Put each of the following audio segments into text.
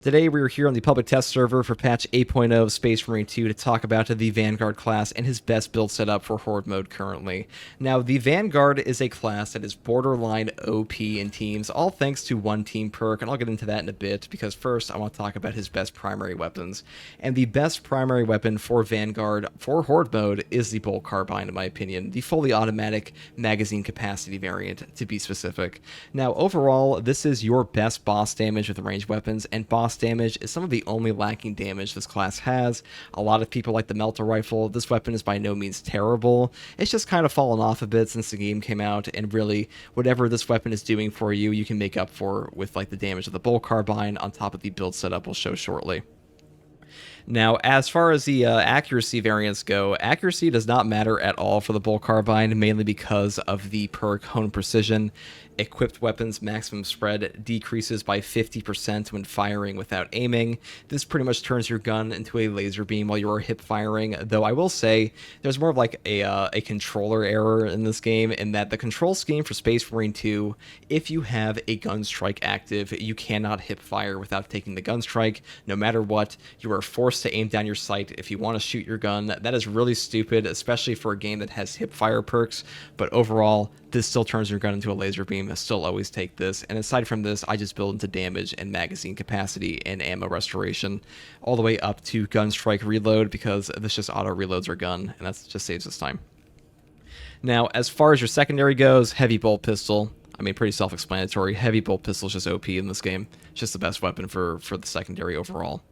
Today we are here on the public test server for patch 8.0 of Space Marine 2 to talk about the Vanguard class and his best build setup for Horde mode currently. Now, the Vanguard is a class that is borderline OP in teams, all thanks to one team perk, and I'll get into that in a bit, because first I want to talk about his best primary weapons. And the best primary weapon for Vanguard for Horde mode is the Bolt Carbine, in my opinion, the fully automatic magazine capacity variant, to be specific. Now, overall, this is your best boss damage with ranged weapons, and boss damage is some of the only lacking damage this class has. A lot of people like the Melter Rifle. This weapon is by no means terrible. It's just kind of fallen off a bit since the game came out, and really, whatever this weapon is doing for you, you can make up for with like the damage of the Bolt Carbine on top of the build setup we'll show shortly. Now, as far as the accuracy variants go, accuracy does not matter at all for the Bolt Carbine, mainly because of the perk Hone Precision. Equipped weapons maximum spread decreases by 50% when firing without aiming. This pretty much turns your gun into a laser beam while you are hip firing, though I will say there's more of like a controller error in this game, in that the control scheme for Space Marine 2, if you have a gun strike active, you cannot hip fire without taking the gun strike. No matter what, you are forced to aim down your sight if you want to shoot your gun. That is really stupid, especially for a game that has hip fire perks, but overall, this still turns your gun into a laser beam. I still always take this, and aside from this, I just build into damage and magazine capacity and ammo restoration, all the way up to gun strike reload, because this just auto reloads our gun, and that just saves us time. Now, as far as your secondary goes, heavy bolt pistol. I mean, pretty self-explanatory. Heavy bolt pistol is just OP in this game. It's just the best weapon for the secondary overall.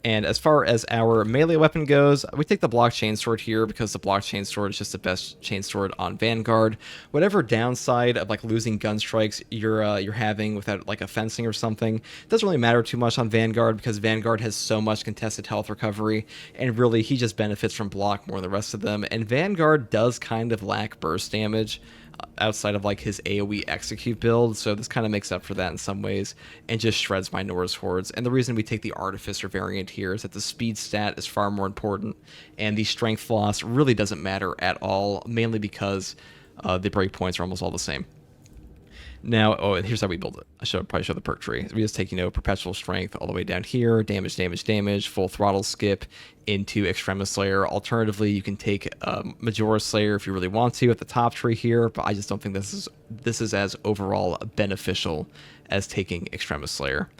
And as far as our melee weapon goes, we take the block chainsword here because the block chainsword is just the best chainsword on Vanguard. Whatever downside of like losing gun strikes you're having without like a fencing or something doesn't really matter too much on Vanguard, because Vanguard has so much contested health recovery, and really he just benefits from block more than the rest of them. And Vanguard does kind of lack burst damage outside of like his AoE execute build, so this kind of makes up for that in some ways and just shreds my Norse hordes. And the reason we take the Artificer variant here is that the speed stat is far more important, and the strength loss really doesn't matter at all, mainly because the breakpoints are almost all the same. Now, and here's how we build it. I should probably show the perk tree. We just take, perpetual strength all the way down here, damage, damage, damage, full throttle skip into Extremis Slayer. Alternatively, you can take Majora Slayer if you really want to at the top tree here, but I just don't think this is as overall beneficial as taking Extremis Slayer.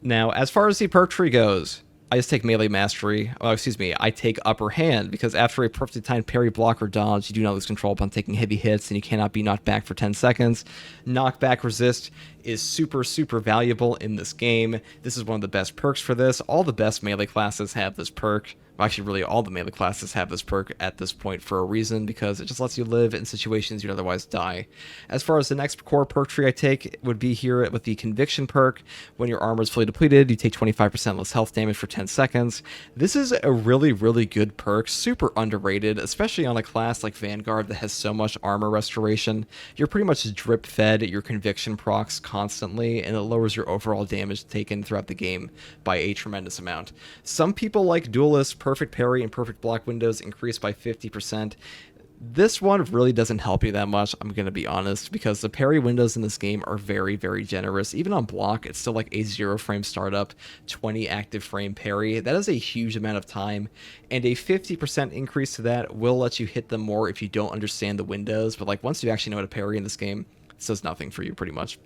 Now, as far as the perk tree goes, I just take melee mastery. I take upper hand, because after a perfectly timed parry, block, or dodge, you do not lose control upon taking heavy hits, and you cannot be knocked back for 10 seconds. Knockback resist is super, super valuable in this game. This is one of the best perks for this. All the best melee classes have this perk. Well, actually, really, all the melee classes have this perk at this point for a reason, because it just lets you live in situations you'd otherwise die. As far as the next core perk tree I take, it would be here with the Conviction perk. When your armor is fully depleted, you take 25% less health damage for 10 seconds. This is a really, really good perk, super underrated, especially on a class like Vanguard that has so much armor restoration. You're pretty much drip-fed your Conviction procs constantly, and it lowers your overall damage taken throughout the game by a tremendous amount. Some people like duelists. Perfect parry and perfect block windows increased by 50%. This one really doesn't help you that much, I'm going to be honest, because the parry windows in this game are very, very generous. Even on block, it's still like a 0-frame startup, 20 active frame parry. That is a huge amount of time, and a 50% increase to that will let you hit them more if you don't understand the windows, but like once you actually know how to parry in this game, it does nothing for you pretty much.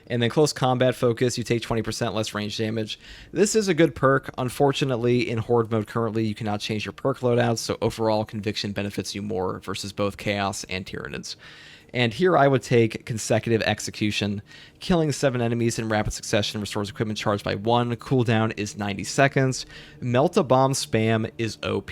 And then close combat focus, you take 20% less range damage. This is a good perk. Unfortunately, in Horde mode currently, you cannot change your perk loadouts, so overall Conviction benefits you more versus both Chaos and Tyranids. And here I would take Consecutive Execution. Killing 7 enemies in rapid succession restores equipment charge by 1. Cooldown is 90 seconds. Melt-a-Bomb spam is OP.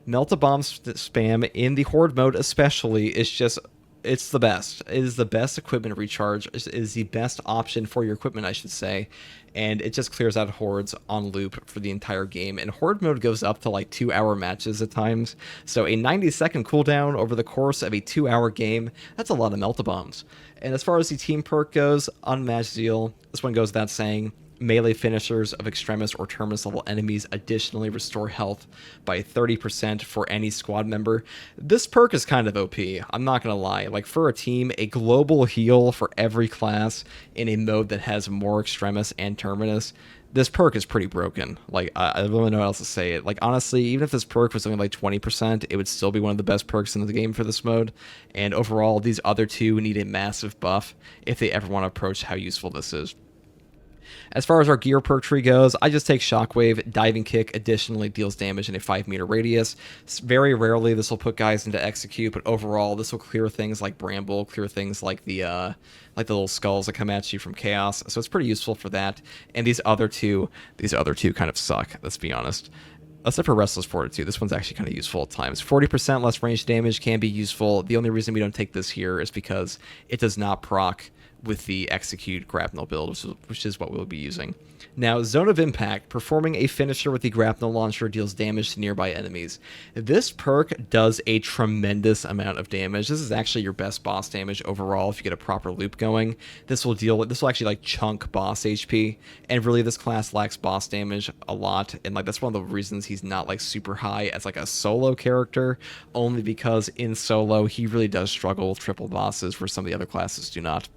Melt-a-Bomb spam in the Horde mode especially is just... it's the best. It is the best equipment recharge. It is the best option for your equipment, I should say. And it just clears out hordes on loop for the entire game. And Horde mode goes up to like 2-hour matches at times. So a 90-second cooldown over the course of a 2-hour game, that's a lot of melt-a-bombs. And as far as the team perk goes, Unmatched Zeal, this one goes without saying. Melee finishers of Extremis or Terminus level enemies additionally restore health by 30% for any squad member. This perk is kind of OP, I'm not gonna lie. Like, for a team, a global heal for every class in a mode that has more Extremis and Terminus, this perk is pretty broken. Like, I don't really know how else to say it. Like, honestly, even if this perk was only like 20%, it would still be one of the best perks in the game for this mode. And overall, these other two need a massive buff if they ever want to approach how useful this is. As far as our gear perk tree goes, I just take Shockwave. Diving Kick additionally deals damage in a 5-meter radius. Very rarely this will put guys into Execute, but overall this will clear things like Bramble, clear things like the little skulls that come at you from Chaos. So it's pretty useful for that. And these other two kind of suck, let's be honest. Except for Restless Fortitude, this one's actually kind of useful at times. 40% less range damage can be useful. The only reason we don't take this here is because it does not proc with the Execute Grapnel build, which is what we'll be using. Now, Zone of Impact, performing a finisher with the Grapnel Launcher deals damage to nearby enemies. This perk does a tremendous amount of damage. This is actually your best boss damage overall if you get a proper loop going. This will actually like chunk boss HP, and really this class lacks boss damage a lot, and like that's one of the reasons he's not like super high as like a solo character, only because in solo he really does struggle with triple bosses where some of the other classes do not.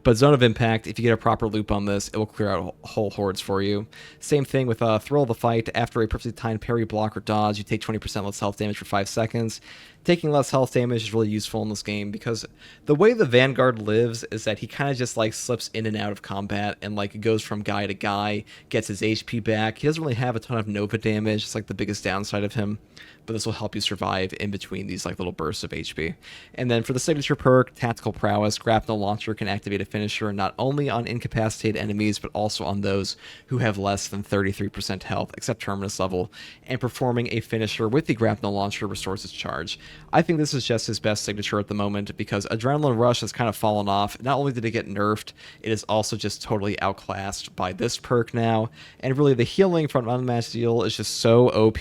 But Zone of Impact, if you get a proper loop on this, it will clear out whole hordes for you. Same thing with Thrill of the Fight. After a perfectly timed parry, block, or dodge, you take 20% less health damage for 5 seconds. Taking less health damage is really useful in this game because the way the Vanguard lives is that he kind of just like slips in and out of combat and like goes from guy to guy, gets his HP back. He doesn't really have a ton of Nova damage. It's like the biggest downside of him, but this will help you survive in between these like little bursts of HP. And then for the signature perk, Tactical Prowess, Grapnel Launcher can activate a finisher not only on incapacitated enemies, but also on those who have less than 33% health, except Terminus level, and performing a finisher with the Grapnel Launcher restores its charge. I think this is just his best signature at the moment because Adrenaline Rush has kind of fallen off. Not only did it get nerfed, it is also just totally outclassed by this perk now, and really the healing from Unmatched Zeal is just so OP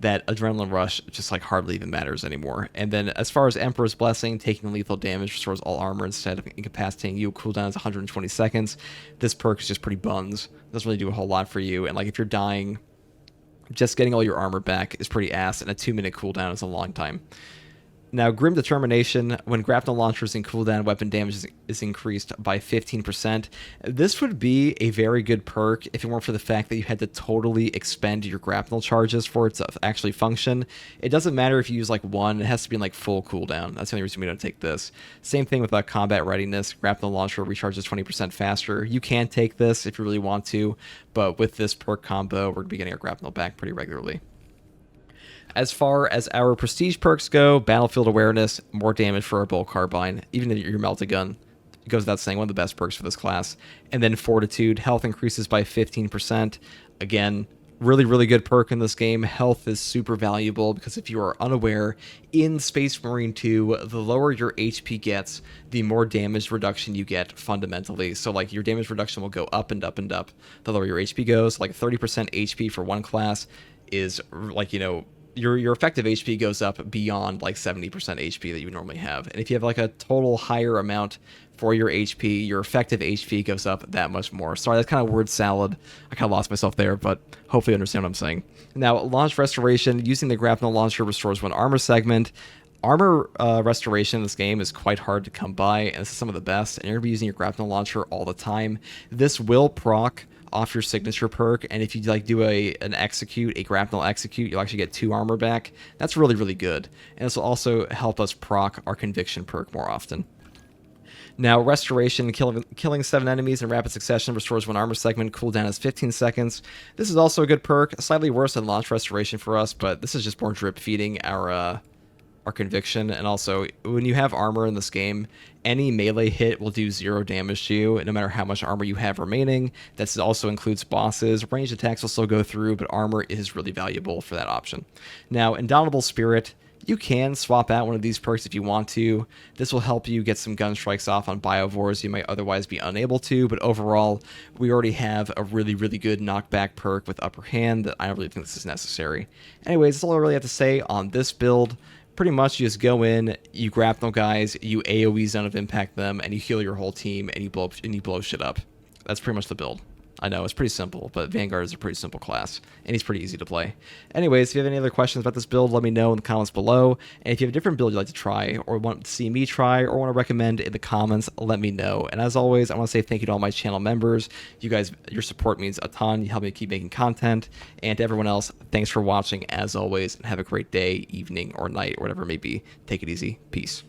that Adrenaline Rush just like hardly even matters anymore. And then as far as Emperor's Blessing, taking lethal damage restores all armor instead of incapacitating you. Cooldown is 120 seconds. This perk is just pretty buns. Doesn't really do a whole lot for you. And like if you're dying, just getting all your armor back is pretty ass, and a 2-minute cooldown is a long time. Now, Grim Determination, when Grapnel Launchers in cooldown, weapon damage is increased by 15%. This would be a very good perk if it weren't for the fact that you had to totally expend your grapnel charges for it to actually function. It doesn't matter if you use like one, it has to be in like full cooldown. That's the only reason we don't take this. Same thing with combat readiness. Grapnel Launcher recharges 20% faster. You can take this if you really want to, but with this perk combo, we're going to be getting our grapnel back pretty regularly. As far as our prestige perks go, Battlefield Awareness, more damage for our Bolt Carbine, even if your Melta Gun. It goes without saying, one of the best perks for this class. And then Fortitude, health increases by 15%. Again, really, really good perk in this game. Health is super valuable because if you are unaware, in Space Marine 2, the lower your HP gets, the more damage reduction you get fundamentally. So like your damage reduction will go up and up and up the lower your HP goes. Like 30% HP for one class is like, you know, your effective HP goes up beyond like 70% HP that you normally have. And if you have like a total higher amount for your HP, your effective HP goes up that much more. Sorry, that's kind of word salad. I kind of lost myself there, but hopefully you understand what I'm saying. Now, Launch Restoration, using the Grapnel Launcher restores one armor segment. Armor restoration in this game is quite hard to come by, and this is some of the best, and you're going to be using your Grapnel Launcher all the time. This will proc off your signature perk, and if you like do an execute, a grapnel execute, you'll actually get 2 armor back. That's really, really good, and this will also help us proc our conviction perk more often. Now, Restoration, killing 7 enemies in rapid succession restores 1 armor segment. Cooldown is 15 seconds. This is also a good perk, slightly worse than Launch Restoration for us, but this is just more drip feeding our conviction. And also, when you have armor in this game, any melee hit will do 0 damage to you, no matter how much armor you have remaining. This also includes bosses. Ranged attacks will still go through, but armor is really valuable for that option. Now, Indomitable Spirit, you can swap out one of these perks if you want to. This will help you get some gun strikes off on biovores you might otherwise be unable to, but overall, we already have a really, really good knockback perk with Upper Hand that I don't really think this is necessary. Anyways, that's all I really have to say on this build. Pretty much you just go in, you grapnel guys, you AoE Zone of Impact them, and you heal your whole team, and you blow shit up. That's pretty much the build. I know, it's pretty simple, but Vanguard is a pretty simple class, and he's pretty easy to play. Anyways, if you have any other questions about this build, let me know in the comments below. And if you have a different build you'd like to try, or want to see me try, or want to recommend in the comments, let me know. And as always, I want to say thank you to all my channel members. You guys, your support means a ton. You help me keep making content. And to everyone else, thanks for watching, as always, and have a great day, evening, or night, or whatever it may be. Take it easy. Peace.